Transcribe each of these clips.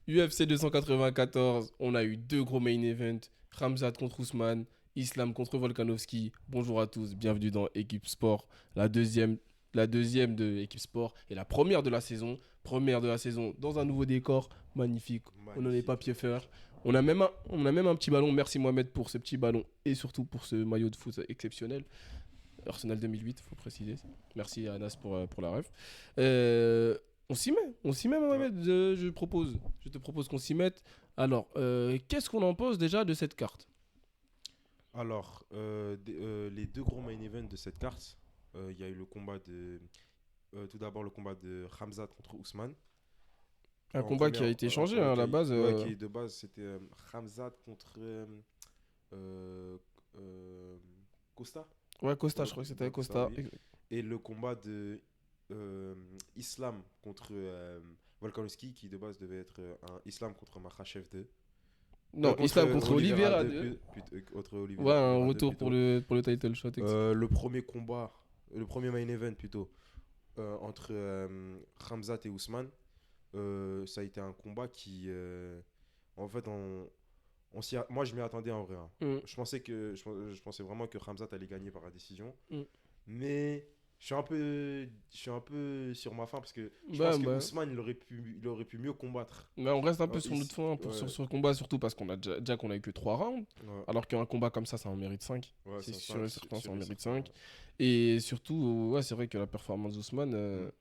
UFC 294, on a eu deux gros main events. Khamzat contre Ousmane, Islam contre Volkanovski. Bonjour à tous, bienvenue dans Équipe Sport, la deuxième de Équipe Sport et la première de la saison. Première de la saison dans un nouveau décor, magnifique. On n'en est pas Magnifique. pied faire. On a même un petit ballon. Merci Mohamed pour ce petit ballon et surtout pour ce maillot de foot exceptionnel. Arsenal 2008, faut préciser. Merci à Anas pour la ref. On s'y met Ouais. Mohamed, je te propose qu'on s'y mette. Alors, qu'est-ce qu'on en pense déjà de cette carte? Alors, les deux gros main events de cette carte, il y a eu le combat de. Tout d'abord, le combat de Khamzat contre Ousmane. Un En combat qui a première. été changé hein, à la base. Ouais, qui est de base, c'était Khamzat contre. Euh, euh, Costa. Ouais, Costa, Ouais, je crois que c'était ouais, avec Costa, Costa. oui. Et le combat de Islam contre Volkanovski, qui de base devait être un Islam contre Makhachev 2. Non, Contre Islam contre Oliveira Oliveira 2, 2. contre Ouais, un Oliveira 2 retour pour plutôt. le title shot. Le premier combat, le premier main event plutôt, entre Khamzat et Ousmane, ça a été un combat qui, en fait, moi je m'y attendais en vrai, hein. Mm, Je pensais vraiment que Khamzat allait gagner par la décision, mm. mais je suis un peu sur ma faim parce que je Bah, pense que bah. Ousmane il aurait pu mieux combattre. Mais on reste un peu sur Il notre fin hein, sur ouais, ce combat, surtout parce qu'on a déjà qu'on a eu que 3 rounds. ouais, Alors qu'un combat comme ça en mérite 5. ouais, C'est c'est sûr ça, et certain, ça sûr en et mérite certain, 5. ouais. Et surtout, ouais, c'est vrai que la performance d'Ousmane,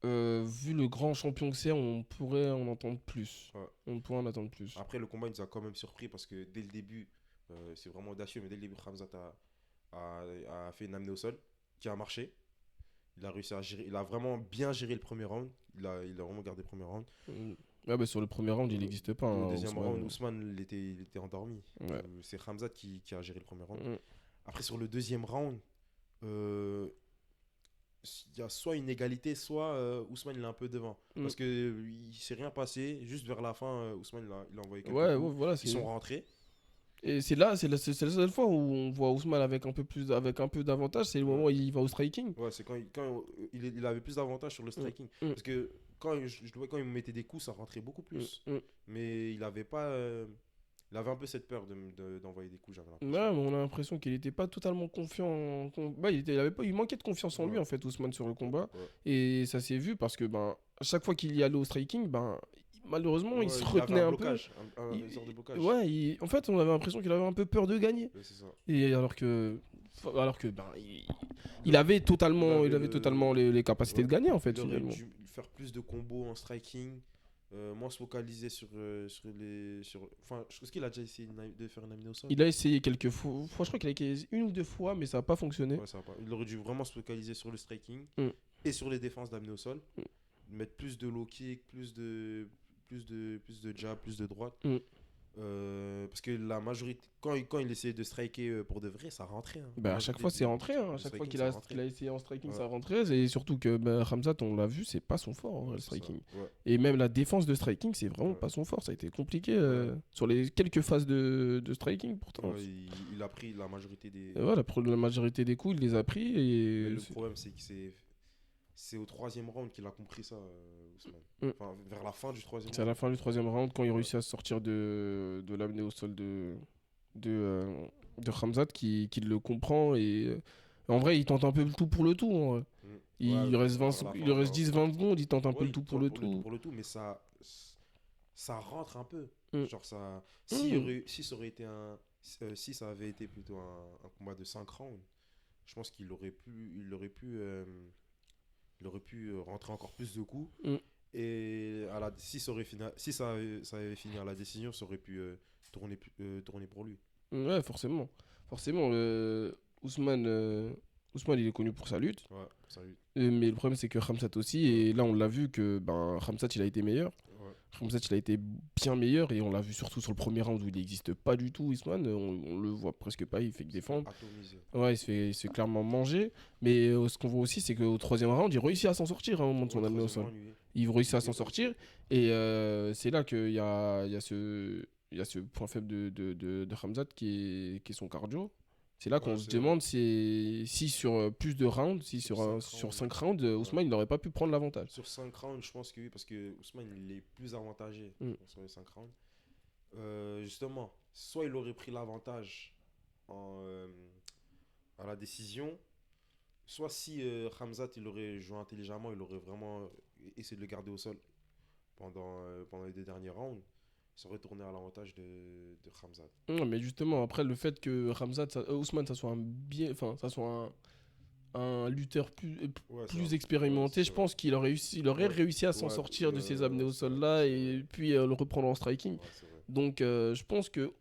Mm, vu le grand champion que c'est, on pourrait en entendre plus. ouais. On pourrait en attendre plus. Après, le combat il nous a quand même surpris parce que dès le début, c'est vraiment audacieux, mais dès le début, Khamzat a fait une amenée au sol qui a marché. Il a réussi à gérer, il a vraiment bien géré le premier round. Il a vraiment gardé le premier round. Mm. Ouais, bah, sur le premier round, il Euh, n'existe pas, Au hein, deuxième round, Ousmane. Ousmane il était endormi. Ouais. C'est Khamzat qui a géré le premier round. Mm. Après, sur le deuxième round, euh, il y a soit une égalité, soit Ousmane il est un peu devant. Mm. Parce que il s'est rien passé. Juste vers la fin, Ousmane il a envoyé quelques Ouais, ouais, coups voilà, qui sont c'est. rentrés. Et c'est la seule fois où on voit Ousmane avec un peu d'avantage, c'est le moment Ouais. où il va au striking. Ouais, c'est quand il avait plus d'avantages sur le Mm, striking. mm, Parce que quand il me mettait des coups, ça rentrait beaucoup mm, plus. mm. Mais il avait pas. Il avait un peu cette peur d'envoyer des coups, j'avais Ouais, l'impression. mais on a l'impression qu'il n'était pas totalement confiant. Bah, il manquait de confiance en lui Ouais, en fait, Ousmane sur le combat. ouais. Et ça s'est vu parce que ben à chaque fois qu'il y allait au striking, ben malheureusement il se Ouais, il avait retenait un un peu. blocage, une sorte de blocage. Ouais, en fait on avait l'impression qu'il avait un peu peur de gagner. Ouais, c'est ça. Et alors que ben il avait Il totalement, avait il avait totalement les capacités ouais, de gagner en fait il aurait finalement. dû faire plus de combos en striking, moins se focaliser sur les. Enfin, est-ce qu'il a déjà essayé de faire une amenée au sol? Il a essayé quelques fois, je crois qu'il a essayé une ou deux fois, mais ça n'a pas fonctionné. Ouais, ça va pas. Il aurait dû vraiment se focaliser sur le striking Mm, et sur les défenses d'amener au sol. Mettre plus de low kick, plus de jab, plus de droite. mm. Parce que la majorité, quand il essayait de striker pour de vrai, ça rentrait, hein. La Bah, à chaque majorité fois, c'est rentré, hein. À du chaque fois striking, qu'il ça a rentrait. essayé en striking, Ouais, ça rentrait. Et surtout que bah, Khamzat, on l'a vu, c'est pas son fort, hein, ouais, le c'est ça. striking. Ouais, Et même la défense de striking, c'est vraiment ouais, pas son fort. Ça a été compliqué ouais. sur les quelques phases de striking, pourtant. Ouais, il a pris la majorité Et des. voilà, la majorité des coups, il les a pris. Mais Et le problème, c'est que c'est au troisième round qu'il a compris ça, Ousmane. Mm. Enfin, vers la fin du troisième C'est à la round. fin du troisième round, quand il Ouais. réussit à sortir de l'amener au sol de Khamzat, qui le comprend. Et en vrai, il tente un peu le tout pour le tout, en vrai. Mm. Ouais, Il reste vers la il fin, reste 10-20 secondes, il tente un peu ouais, le il tout pour tente le pour le tout tout. pour le tout, mais ça rentre un peu. Mm. Genre ça, Mm. si ça aurait été si ça avait été plutôt un combat de 5 rounds, je pense qu'il aurait pu rentrer encore plus de coups. Mm. Et si ça avait fini à la décision, ça aurait pu tourner pour lui. Ouais, forcément. Forcément, Ousmane, il est connu pour sa lutte. Ouais, salut. Mais le problème, c'est que Khamzat aussi. Ouais, Et là, on l'a vu que ben, Khamzat, il a été meilleur. ouais. Khamzat, il a été bien meilleur. Et on l'a vu surtout sur le premier round où il n'existe pas du tout, Ousmane. On le voit presque pas, il fait que Il s'est fait défendre. atomiser. Ouais, il se fait clairement manger. Mais ce qu'on voit aussi, c'est qu'au troisième round, il réussit à s'en sortir à un moment de Ouais, son amené au troisième sol. round, lui. Il réussit à Il s'en est- sortir. Et c'est là qu'il y a ce point faible de Khamzat qui est son cardio. C'est là qu'on Ouais, se c'est vrai. demande si sur plus de rounds, si Sur sur, 5 sur rounds. 5 rounds, Ouais. Ousmane il n'aurait pas pu prendre l'avantage. Sur 5 rounds, je pense que oui, parce que Ousmane, il est plus avantagé Mm. sur les 5 rounds. Justement, soit il aurait pris l'avantage en, à la décision, soit si Khamzat il aurait joué intelligemment, il aurait vraiment essayé de le garder au sol pendant les 2 derniers rounds, ça aurait tourné à l'avantage de Khamzat. Mais justement, après le fait que Ousmane, ça soit enfin, ça soit un lutteur Ouais, plus ouais, expérimenté, je c'est vrai. pense il aurait Ouais, réussi à s'en ouais, sortir de ces amenés au c'est sol vrai, là c'est vrai. et puis le reprendre en striking. Ouais, c'est vrai. Donc je pense que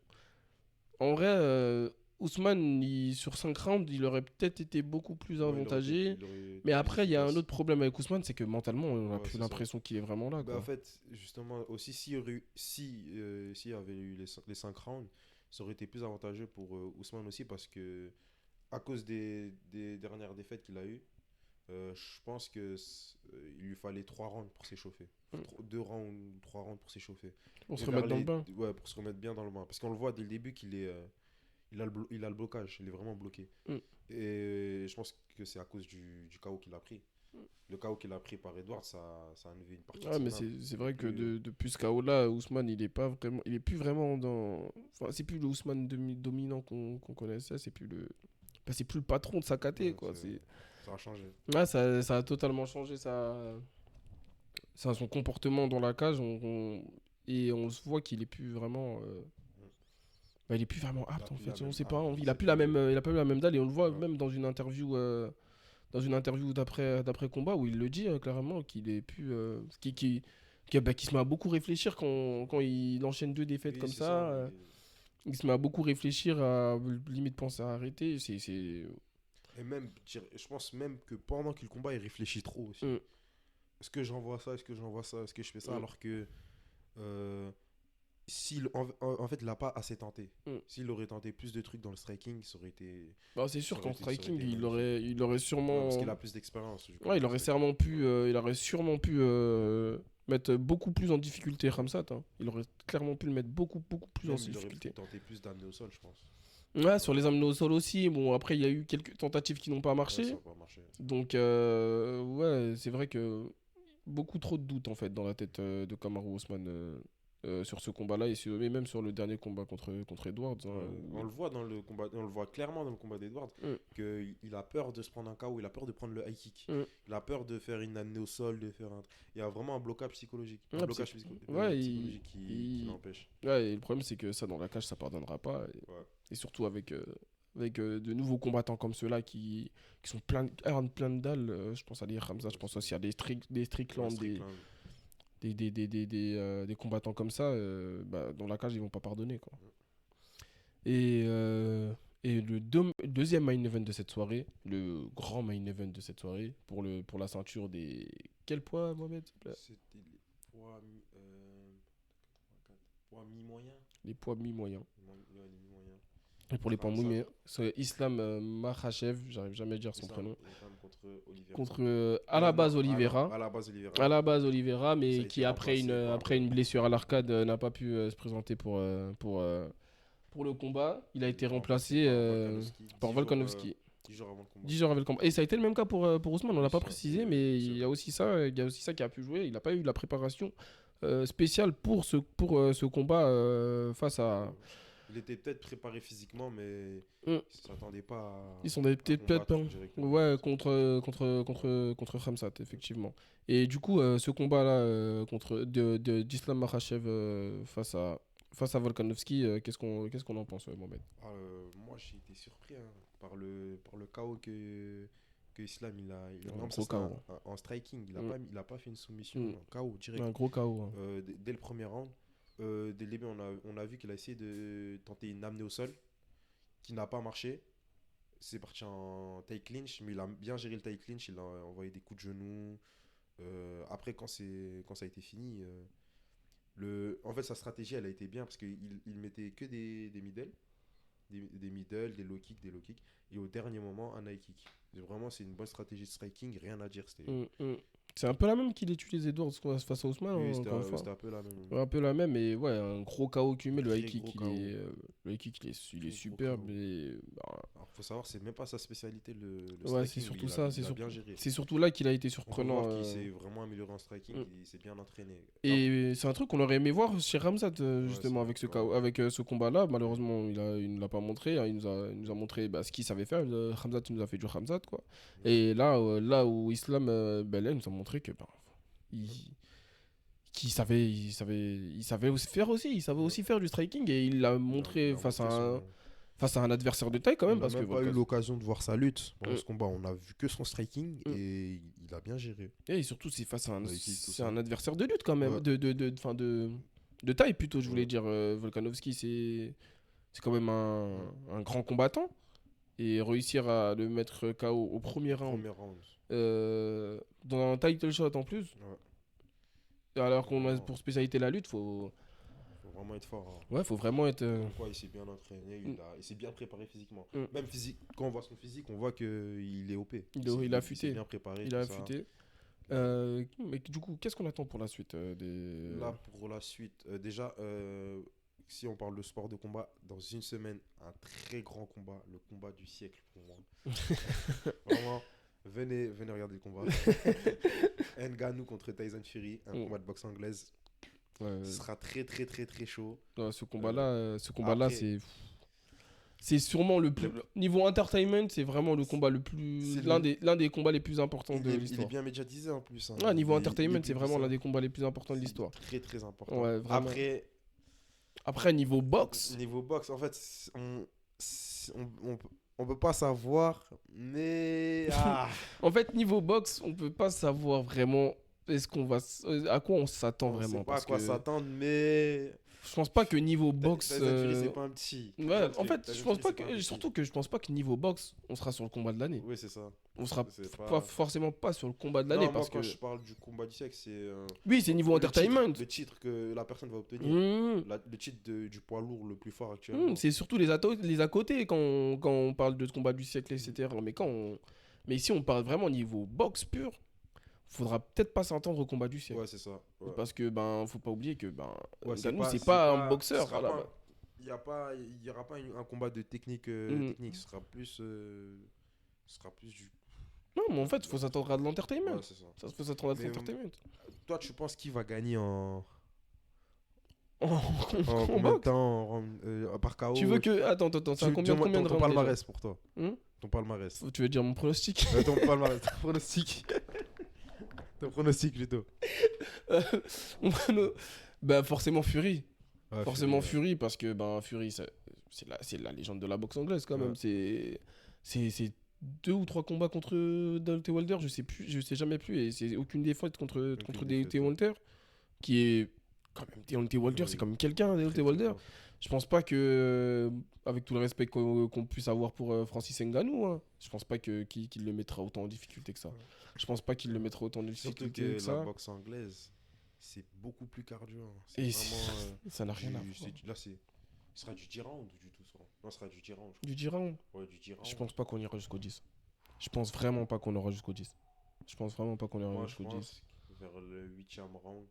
en vrai, Ousmane, sur 5 rounds, il aurait peut-être été beaucoup plus Ouais, avantagé. il aurait Mais été plus après, il y a un efficace. autre problème avec Ousmane, c'est que mentalement, on n'a Ouais, plus c'est ça. l'impression qu'il est vraiment là, Bah, en quoi. fait, justement, aussi, s'il y avait eu les 5 rounds, ça aurait été plus avantageux pour Ousmane aussi parce que, à cause des dernières défaites qu'il a eues, je pense il lui fallait 3 rounds pour s'échauffer. Mm. 2 rounds, 3 rounds pour s'échauffer. On Et se vers remettre dans le bain. ouais, pour se remettre bien dans le bain. Parce qu'on le voit dès le début il a le blocage, il est vraiment bloqué. Mm. Et je pense que c'est à cause du KO qu'il a pris. Le KO qu'il a pris par Edward, ça a enlevé une partie de Ouais, mais son âme. c'est Il est vrai que plus. depuis ce KO-là, Ousmane, il est plus vraiment dans. Enfin, c'est plus le Ousmane dominant qu'on connaissait, c'est plus le patron de sa KT, Ouais, quoi. ça a changé. Ouais, ça a totalement changé son comportement dans la cage. Et on se voit qu'il est plus vraiment. Mm. Bah, il est plus vraiment Il a apte en plus la fait. On même sait pas. âme. Il a plus la même, il a pas eu la même dalle et on le voit Ouais. même dans une interview d'après combat où il le dit clairement qu'il est plus, qui se met à beaucoup réfléchir quand il enchaîne deux défaites Oui, comme c'est ça. ça. Il se met à beaucoup réfléchir à limite penser à arrêter. Et même, je pense même que pendant qu'il combat, il réfléchit trop aussi. Mm, Est-ce que j'envoie ça? Est-ce que j'envoie ça? Est-ce que je fais ça? mm, Alors que euh, en fait, il n'a pas assez tenté. mm. S'il aurait tenté plus de trucs dans le striking, Bah, c'est sûr qu'en ça aurait striking été magnifique. il aurait Ouais, parce sûrement. qu'il a plus d'expérience du coup Ouais, dans le striking. Ouais. il aurait sûrement pu mettre beaucoup plus en difficulté Ramsat, hein. Il aurait clairement pu le mettre beaucoup plus en Même il aurait pu difficulté. tenter plus d'amener au sol, je pense. Ouais, sur Ouais, les amener au sol aussi. Bon, après, il y a eu quelques tentatives qui n'ont pas ouais, ça marché. n'a pas marché. Donc, ouais, c'est vrai que beaucoup trop de doutes en fait dans la tête de Kamaru Usman sur ce combat-là et même sur le dernier combat contre Edwards, hein, Ouais, on le voit dans le combat, on le voit clairement dans le combat d'Edward Mm, qu'il a peur de se prendre un KO, il a peur de prendre le high kick, mm. il a peur de faire une amenée au sol, il y a vraiment un blocage psychologique, Ouais, ouais, psychologique qui l'empêche. ouais, et le problème c'est que ça dans la cage ça pardonnera pas Ouais, et surtout avec de nouveaux combattants comme ceux-là qui sont plein de dalles. Je pense à des Hamza, je ouais, pense aussi à des ouais, Strickland, Strickland. des combattants comme ça, bah, dans la cage, ils vont pas pardonner, quoi. Et, deuxième main event de cette soirée, le grand main event de cette soirée, pour la ceinture des. Quel poids, Mohamed, s'il te plaît? C'était les poids mi-moyen. Les poids mi-moyens. Ouais, les mi-moyens. Et pour les poids Ramzat, mi-moyens, c'est Islam Makhachev, j'arrive jamais à dire son prénom, Islam contre Oliveira. contre à la Non, base Oliveira. à la base Oliveira. À la base Oliveira, Ça a mais été qui après remplacé par après une blessure à l'arcade n'a pas pu se présenter pour le combat. Il a été remplacé par Volkanovski par Volkanovski. 10 jours avant le combat. 10 jours avec le combat. Et ça a été le même cas pour Ousmane, on l'a pas Ça, précisé, mais c'est vrai. il y a aussi ça qui a pu jouer. Il n'a pas eu la préparation spéciale pour ce combat face à. Il était peut-être préparé physiquement, mais Mm. il ne s'attendait pas Ils sont à peut-être pas. combattre directement. Ouais, contre Khamzat, effectivement. Et du coup, ce combat-là d'Islam Makhachev face à Volkanovski, qu'est-ce qu'on en pense, Mohamed? Moi, j'ai été surpris hein, par le KO que Islam il a Un vraiment ça gros c'était KO. en striking. Mm. Il a pas fait une soumission, Mm. non, KO direct. Un gros KO, hein. Dès le premier round, dès le début, on a vu qu'il a essayé de tenter une amenée au sol qui n'a pas marché. C'est parti en taille clinch, mais il a bien géré le taille clinch. Il a envoyé des coups de genoux. Après, quand ça a été fini, en fait, sa stratégie, elle a été bien parce qu'il mettait que des middle, des middle, des low kicks. Et au dernier moment, un high kick. Vraiment, c'est une bonne stratégie de striking, rien à dire. C'est un peu la même qu'il utilise Edwards face à Ousmane, Oui, encore une fois. c'était un peu la même. Ouais, un peu la même, mais ouais, un gros KO cumulé. Le Très high kick, gros il KO. est, le high kick, il est Très gros superbe. KO. Et, bah, Alors, faut savoir, c'est même pas sa spécialité, le ouais, c'est striking. surtout Il ça. il a bien géré. C'est surtout là qu'il a été On peut surprenant. voir qu'il s'est vraiment amélioré en striking, Mm. il s'est bien entraîné. Et c'est un truc qu'on aurait aimé voir chez Ramzat, Ouais, justement, avec ce, KO, avec ce combat-là. Malheureusement, il ne l'a pas montré. Hein. Il nous a montré ce qu'il savait faire. Ramzat, il nous a fait du Ramzat, quoi. Et là où Islam Belal nous a montré que il, il savait aussi faire aussi. Il savait aussi faire du striking et il l'a montré face à un adversaire de taille quand même. On n'a Parce que même pas eu l'occasion de voir sa lutte pendant ce combat. On a vu que son striking et il a bien géré. Et surtout, c'est face à un adversaire de lutte quand même. Ouais. De taille plutôt, je voulais dire. Volkanovski, c'est quand même un grand combattant. Et réussir à le mettre KO au premier round. Dans un title shot en plus. Ouais. Alors qu'on a pour spécialité la lutte, faut vraiment être fort. Hein. Ouais, faut vraiment être. Pourquoi il s'est bien entraîné, il s'est bien préparé physiquement. Même physique, quand on voit son physique, on voit qu'il est OP. Il a affûté. Il s'est bien préparé. Il a affûté. Mais du coup, qu'est-ce qu'on attend pour la suite Là, pour la suite, déjà, si on parle de sport de combat, dans une semaine, un très grand combat, le combat du siècle pour moi. Vraiment, venez regarder le combat. Ngannou contre Tyson Fury, un combat de boxe anglaise. Ouais. Ce sera très très très très chaud. Ouais, ce combat-là, c'est sûrement le plus niveau entertainment, c'est vraiment le combat le plus l'un des combats les plus importants de l'histoire. Il est bien médiatisé en plus. Hein. Ouais, niveau entertainment, c'est vraiment l'un des combats les plus importants de l'histoire. Très très important. Ouais, après niveau boxe. Niveau boxe, en fait, on peut pas savoir, mais en fait niveau boxe, on peut pas savoir vraiment. Est-ce qu'on va à quoi on s'attend vraiment? On sait pas à quoi s'attendre, mais je pense pas que niveau boxe c'est pas un petit. Ouais, en fait, je pense pas que surtout que je pense pas que niveau boxe, on sera sur le combat de l'année. Oui, c'est ça. On sera pas forcément pas sur le combat de l'année parce moi, quand je parle du combat du siècle, c'est oui, c'est niveau entertainment. Le titre que la personne va obtenir. Le titre du poids lourd le plus fort actuellement. C'est surtout les à côté quand on parle de ce combat du siècle, etc. Mais si on parle vraiment niveau boxe pur, faudra peut-être pas s'entendre au combat du siècle. Ouais, c'est ça. Ouais. Parce que faut pas oublier que Ngannou c'est pas un boxeur. Il y aura pas un combat de technique. Ce sera plus du. Non, mais en fait, il faut s'attendre à de l'entertainment. Ouais, c'est ça. Ça faut s'attendre à de l'entertainment. Toi, tu penses qui va gagner en combien de temps par KO? Tu veux que attends, c'est combien de rounds? Ton palmarès pour toi. Ton palmarès. Tu veux dire mon pronostic? Ton palmarès, ton pronostic. Ton pronostic plutôt. Forcément Fury. Ouais, forcément Fury parce que Fury c'est la légende de la boxe anglaise quand même. C'est 2 ou 3 combats contre Deontay Wilder, je sais jamais plus, et c'est aucune défaite contre Deontay Wilder qui est quand même Deontay Wilder, c'est quand même quelqu'un Deontay Wilder. Je pense pas que avec tout le respect qu'on puisse avoir pour Francis Ngannou, hein, je pense pas qu'il le mettra autant en difficulté que ça. Je pense pas qu'il le mettra autant en difficulté que ça. La boxe anglaise, c'est beaucoup plus cardio. Hein. Et vraiment, ça n'a rien à voir. Là, ce sera du 10 rounds ou du 12 rounds? Non, ce sera du 10 rounds. Du 10 rounds? Ouais, du 10 rounds. Je pense pas qu'on ira jusqu'au 10. Je pense vraiment pas qu'on ira jusqu'au 10. Je pense vraiment pas qu'on ira jusqu'au 10. Vers le 8e round,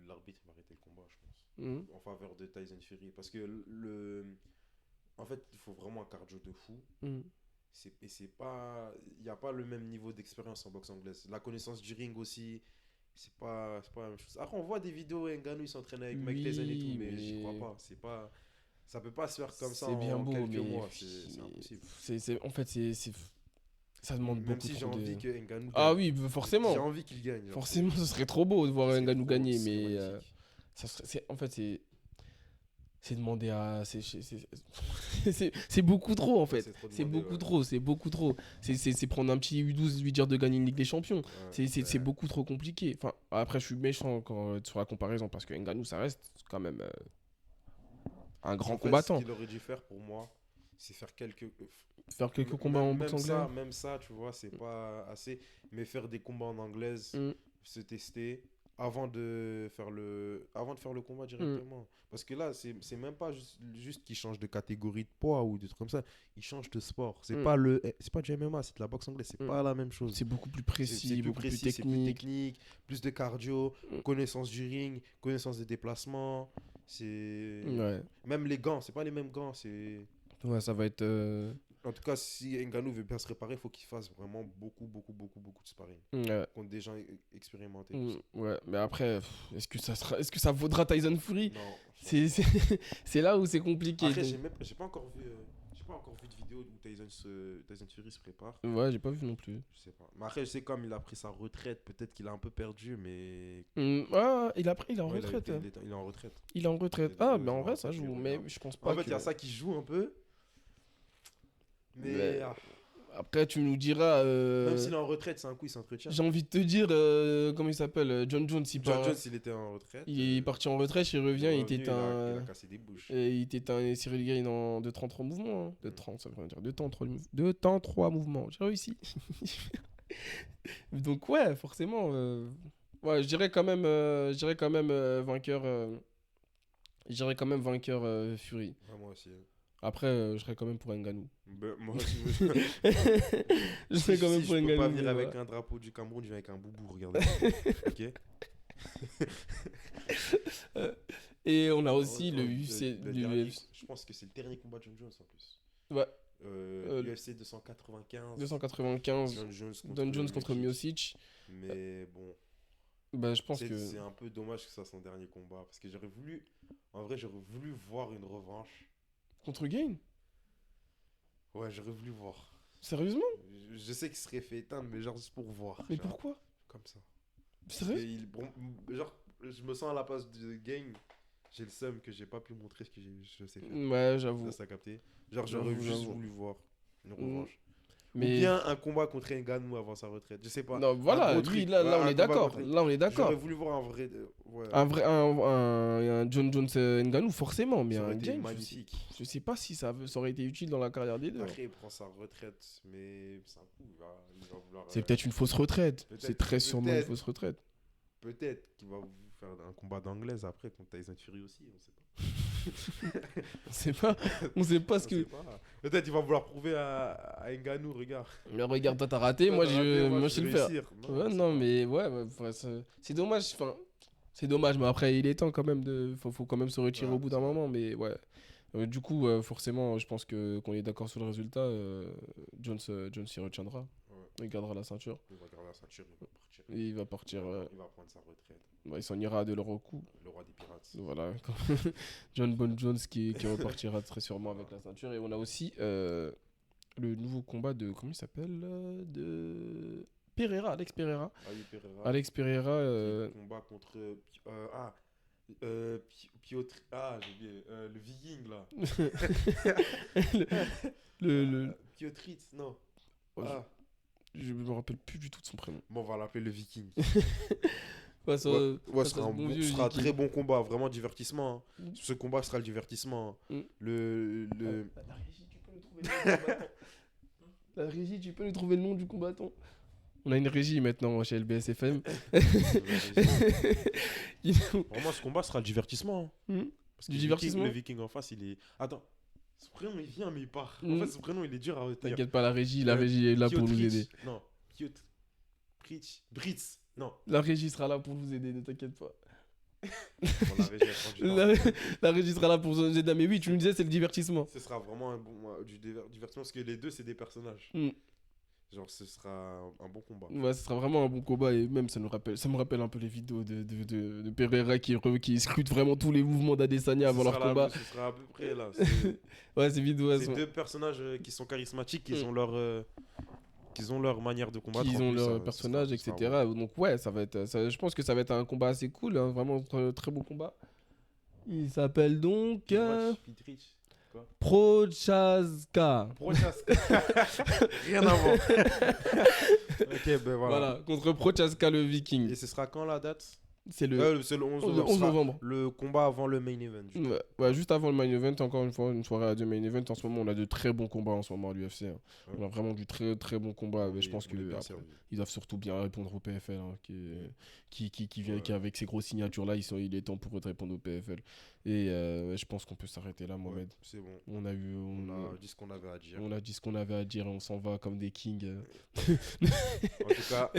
l'arbitre va arrêter le combat, je pense. En faveur de Tyson Fury. Parce que en fait, il faut vraiment un cardio de fou. C'est pas. Il n'y a pas le même niveau d'expérience en boxe anglaise. La connaissance du ring aussi, c'est pas la même chose. Après, on voit des vidéos, Ngannou il s'entraîne avec Mike Tyson et tout, mais j'y crois pas. Ça peut pas se faire comme ça bien en beau, quelques mois. C'est impossible. En fait, ça demande même beaucoup si j'ai envie que Ngannou gagne. Ah oui, forcément. J'ai envie qu'il gagne. Forcément, ce serait trop beau de voir Ngannou gagner, mais en fait, c'est demander à c'est beaucoup trop en fait. C'est beaucoup trop. C'est prendre un petit U12, lui dire de gagner une Ligue des Champions. C'est beaucoup trop compliqué. Enfin, après, je suis méchant sur la comparaison parce que Ngannou, ça reste quand même un grand combattant. Ce qu'il aurait dû faire pour moi, c'est faire quelques combats en boxe anglaise. Même ça, tu vois, c'est pas assez. Mais faire des combats en anglaise, se tester, avant de faire le combat directement. Parce que là, c'est même pas juste qu'il change de catégorie de poids ou des trucs comme ça. Il change de sport. C'est pas du MMA, c'est de la boxe anglaise. C'est pas la même chose. C'est beaucoup plus C'est précis, plus beaucoup plus précis, c'est plus technique. technique, plus de cardio, connaissance du ring, connaissance des déplacements. C'est Ouais. même les gants, c'est pas les mêmes gants. Ouais, ça va être. En tout cas, si Ngannou veut bien se réparer, il faut qu'il fasse vraiment beaucoup de sparring Ouais. contre des gens expérimentés. Ouais, mais après, est-ce que ça vaudra Tyson Fury? Non. C'est là où c'est compliqué. Après, donc. j'ai pas encore vu de vidéo où Tyson Fury se prépare. Ouais, j'ai pas vu non plus. Je sais pas. Mais après, je sais comme il a pris sa retraite, peut-être qu'il a un peu perdu, mais Ouais, il est en ouais, retraite. il est en retraite. Il est en retraite. Il est Ah, de- ben en il est vrai, en ça retraite, joue. il Mais regarde. je pense pas En fait, il que. y a ça qui joue un peu. Mais Mais- Après, tu nous diras. même s'il est en retraite, c'est un coup, il s'entretient. J'ai envie de te dire, comment il s'appelle? John Jones, John Jones, il était en retraite. il est parti en retraite, il revient, il revenu, était il a un. cassé des bouches. Et il était un Cyril Gain de 33 mouvements. Hein. De 30, ça veut dire 2 temps, 3 mouvements. J'ai réussi. Donc, ouais, forcément. Ouais, je dirais quand même, vainqueur. Je dirais quand même vainqueur Fury. Ouais, moi aussi. Après, je serais quand même pour Ngannou. Ben, moi aussi, Je serais quand même si pour je peux Ngannou. pas venir mais avec voilà. un drapeau du Cameroun, je viens avec un boubou, regardez. Ok. Et on a aussi le Le UFC. dernier- je pense que c'est le dernier combat de John Jones en plus. Ouais, UFC 295. 295. Don Jones contre Miocic. Mais bon, Bah, je pense que. c'est un peu dommage que ce soit son dernier combat. Parce que j'aurais voulu voir une revanche. Contre Gain? Ouais, j'aurais voulu voir. Sérieusement? Je sais qu'il serait fait éteindre, mais genre juste pour voir. Mais genre, pourquoi? Comme ça. Sérieux? Genre, je me sens à la place de Game. J'ai le seum que j'ai pas pu montrer ce que je sais faire. Ouais, j'avoue. Ça capté. Genre, j'aurais juste J'avoue. voulu voir une revanche. Ou Mais. bien un combat contre Ngannou avant sa retraite. Je sais pas. Non, voilà, Un gros lui, truc. là, Ouais, on un est combat d'accord. contre- Là, on est d'accord. J'aurais voulu voir un vrai. Ouais. Un John Jones Ngannou, forcément, mais Ça aurait un été Gain, magnifique. je sais pas si ça aurait été utile dans la carrière des deux. Après, il prend sa retraite, mais c'est un coup. Il va vouloir. C'est peut-être une fausse retraite. peut-être- C'est très sûrement une peut-être. fausse retraite. Peut-être qu'il va faire un combat d'anglaise après contre Tyson Fury aussi. On sait pas. On sait pas ce On sait que. pas. Peut-être qu'il va vouloir prouver à Ngannou, regarde. Mais regarde, toi, t'as raté, moi, Toi, t'as raté, moi, je je sais vais le faire. réussir. Ouais, c'est non, pas- mais ouais, c'est dommage. Enfin, c'est dommage, mais après, il est temps quand même faut quand même se retirer Ouais, au bout d'un c'est vrai. moment, mais ouais. Du coup, forcément, je pense qu'on est d'accord sur le résultat. Jones s'y retiendra. Ouais. Il gardera la ceinture. Il va garder la ceinture, il va partir. Et il va partir. Il va prendre sa retraite. Il s'en ira de l'euro coup. Le roi des pirates. Voilà. John Bon Jones qui repartira très sûrement avec la ceinture. Et on a aussi le nouveau combat de. Comment il s'appelle De Pereira, Alex Pereira. Ali Pereira. Alex Pereira. Qui combat contre. Piotr. Ah, j'ai oublié. Le Viking, là. Piotritz, non. Oh, Ah. Je me rappelle plus du tout de son prénom. Bon, on va l'appeler le Viking. Ouais, ça, Ouais, ça ce sera un bon bon- vieux ce sera un Viking. très bon combat, vraiment divertissement. Hein. Mm. Ce combat sera le divertissement. Hein. Mm. La régie, tu peux nous trouver le nom du combattant. La régie, tu peux nous trouver le nom du combattant. On a une régie maintenant chez LBSFM. Vraiment, ce combat sera le divertissement. Hein. Hmm. Parce que Du le divertissement Le Viking en face, il est. Attends, son prénom il vient, mais il part. En Mm. fait, son prénom il est dur à retenir. T'inquiète pas, la régie est là pour nous Piotrich. aider. Non, Piotr. Britz. Non. La régie sera là pour vous aider, ne t'inquiète pas. Bon, la régie, elle prend du temps. La régie sera là pour vous aider. Mais oui, tu nous disais, c'est le divertissement. Ce sera vraiment du divertissement parce que les deux, c'est des personnages. Mm. Genre, ce sera un bon combat. Ouais, ce sera vraiment un bon combat et même ça me rappelle un peu les vidéos de Pereira qui scrute vraiment tous les mouvements d'Adesanya avant Ce leur sera combat. ce sera à peu près là. Ouais, ces vidéos, elles C'est sont... deux personnages qui sont charismatiques, qui Mm. ont leur manière de combattre. Qu'ils En ont plus, leur ça personnage, sera etc. Donc ouais, je pense que ça va être un combat assez cool, hein, vraiment très beau combat. Il s'appelle donc Piotrich. Quoi Prochaska. Prochaska. Rien à voir. Ok, ben voilà. Voilà, contre Prochaska le Viking. Et ce sera quand la date C'est le C'est le 11 le novembre. 11 Ce sera novembre. le combat avant le main event. Du coup. Ouais, juste avant le main event, encore une fois, une soirée à deux main event. En ce moment, on a de très bons combats en ce moment à l'UFC. Ouais. On a vraiment du très très bon combat. Mais je pense On est que bien après, servi. ils doivent surtout bien répondre au PFL. Hein, qui vient Ouais. avec ces grosses signatures-là, il est temps pour eux de répondre au PFL. Et je pense qu'on peut s'arrêter là, Mohamed. Ouais, c'est bon. On a eu. On a dit ce qu'on avait à dire. On a dit ce qu'on avait à dire et on s'en va comme des kings. En tout cas,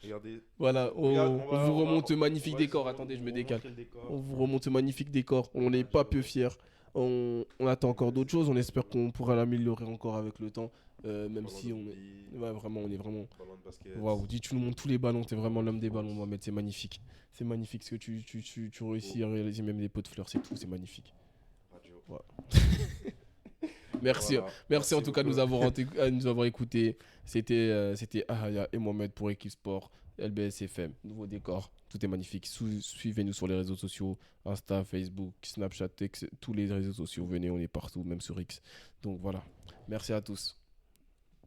regardez. Voilà, Regarde, on vous remonte ce magnifique on va décor. essayer de Attendez, je vous me décale. remontrer le décor. On vous remonte ce magnifique décor. On n'est pas peu fiers. On attend encore d'autres choses. On espère qu'on pourra l'améliorer encore avec le temps. Même Ballon si de on est. rugby, Ouais, vraiment, on est vraiment. ballon de basket. Waouh, dis, tu nous montres tous les ballons. T'es vraiment l'homme des ballons, Mohamed. C'est magnifique. C'est magnifique ce que tu réussis à réaliser, même des pots de fleurs. C'est tout, c'est magnifique. Radio. Voilà. Merci, Voilà. merci en tout cas de beaucoup. nous avoir écoutés. C'était Ahaya et Mohamed pour Équipe Sport, LBS FM, nouveau décor. Tout est magnifique. Suivez-nous sur les réseaux sociaux, Insta, Facebook, Snapchat, tous les réseaux sociaux. Venez, on est partout, même sur X. Donc voilà. Merci à tous.